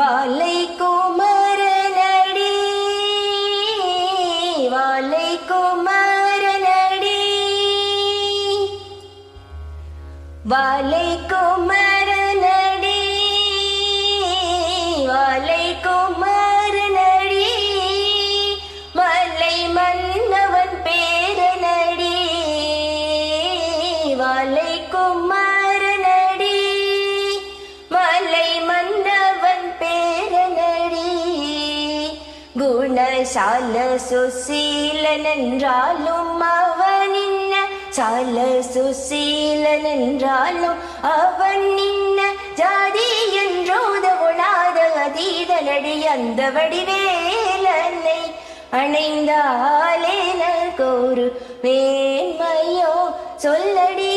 வாலை குமரனடி வாலை குமரனடி வாலை குமரனடி வாலை குமரனடி வலை மன்னவன் பேரனடி வாலை குமரனடி வலை மன்னவன் பேரனடி குணசால சுசீலன் என்றாலும் அவனின் சால சுசீலன் என்றாலும் அவன் நின்ன ஜாதி என்றோத உணாத அதீதனடி அந்த வடிவேலனை அணைந்தாலே நல்கோரு மேன்மையோ சொல்லடி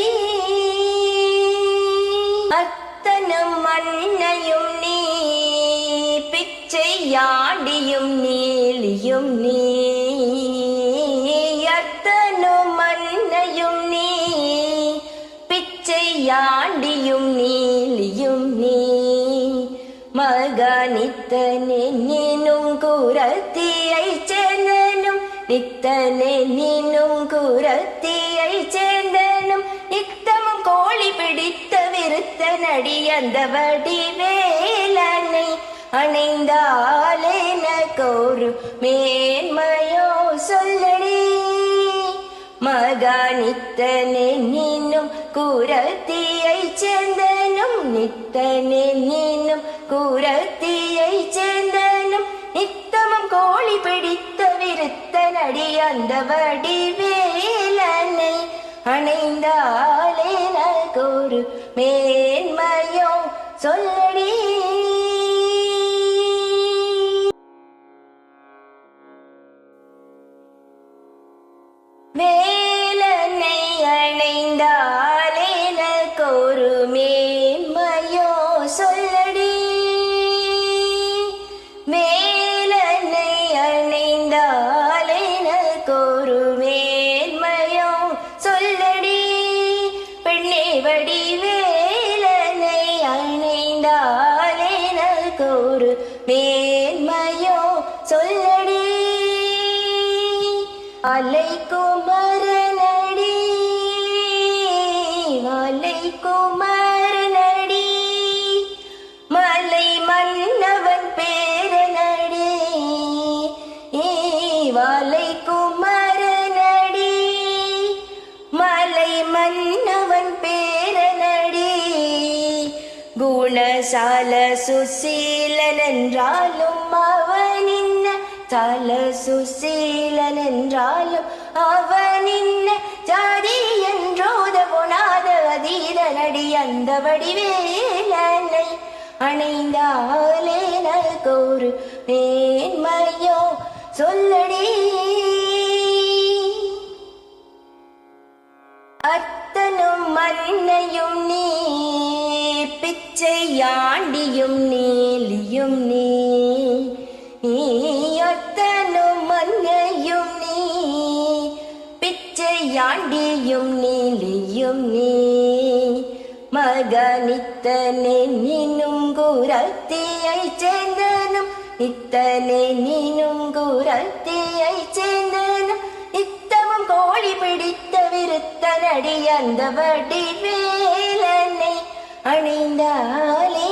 அத்தனும் மண்ணையும் நீ பிச்சையாண்டியும் நீலியும் நீ அத்தனும் மண்ணையும் நீ பிச்சையாண்டியும் நீலியும் நீ மகனித்தனே நீனும் குரத்தியை சேர்ந்தனும் நித்தனே நீனும் குரத்தியை சேர்ந்தனும் நித்தமும் கோழி பிடித்த விருத்த நடி அந்த வடிவேலனை அணைந்தாலே நகோரு மேன்மையோ சொல்லடி மகனித்தனே நீனும் குரத்தியை சேர்ந்தனும் நித்தனே நீனும் குரத்தியை சேர்ந்தனும் நித்தமும் கோழி பிடித்த விருத்த நடி அந்த வடிவேலனை அணைந்தாலே நகோரு மேன்மையோ சொல்லடி வேலனை அணைந்தாலே நகோரு மேன்மையோ சொல்லடி வேலனை அணைந்தாலே நகோரு மேன்மையோ சொல்லடி பெண்ணே வடிவேலனை அணைந்தாலே நகோரு மேன்மையோ சொல்லடி வாலை குமரனடி வாலை குமரனடி மலை மன்னவன் பேரனடி வாலை குமரனடி மலை மன்னவன் பேரனடி குணசால சுசீலன் என்றாலும் அவனின் சால சுசீலன் என்றாலும் அவனின் ஜாதி என்றோத குணாத அதீத நடி அந்த வடிவேலனை அணைந்தாலே நகோரு மேன்மையோ சொல்லடி அத்தனும் மண்ணையும் நீ பிச்சையாண்டியும் நீலியும் நீ அத்தனும் மண்ணையும் நீ பிச்சையாண்டியும் நீலியும் நீ மகனித்தனே நீனும் குரத்தியை சேர்ந்தனும் நித்தனே நீனும் குரத்தியை சேர்ந்தனும் நித்தமும் கோழி பிடித்த விருத்த நடி அந்த வடிவேலனை அணிந்தாலே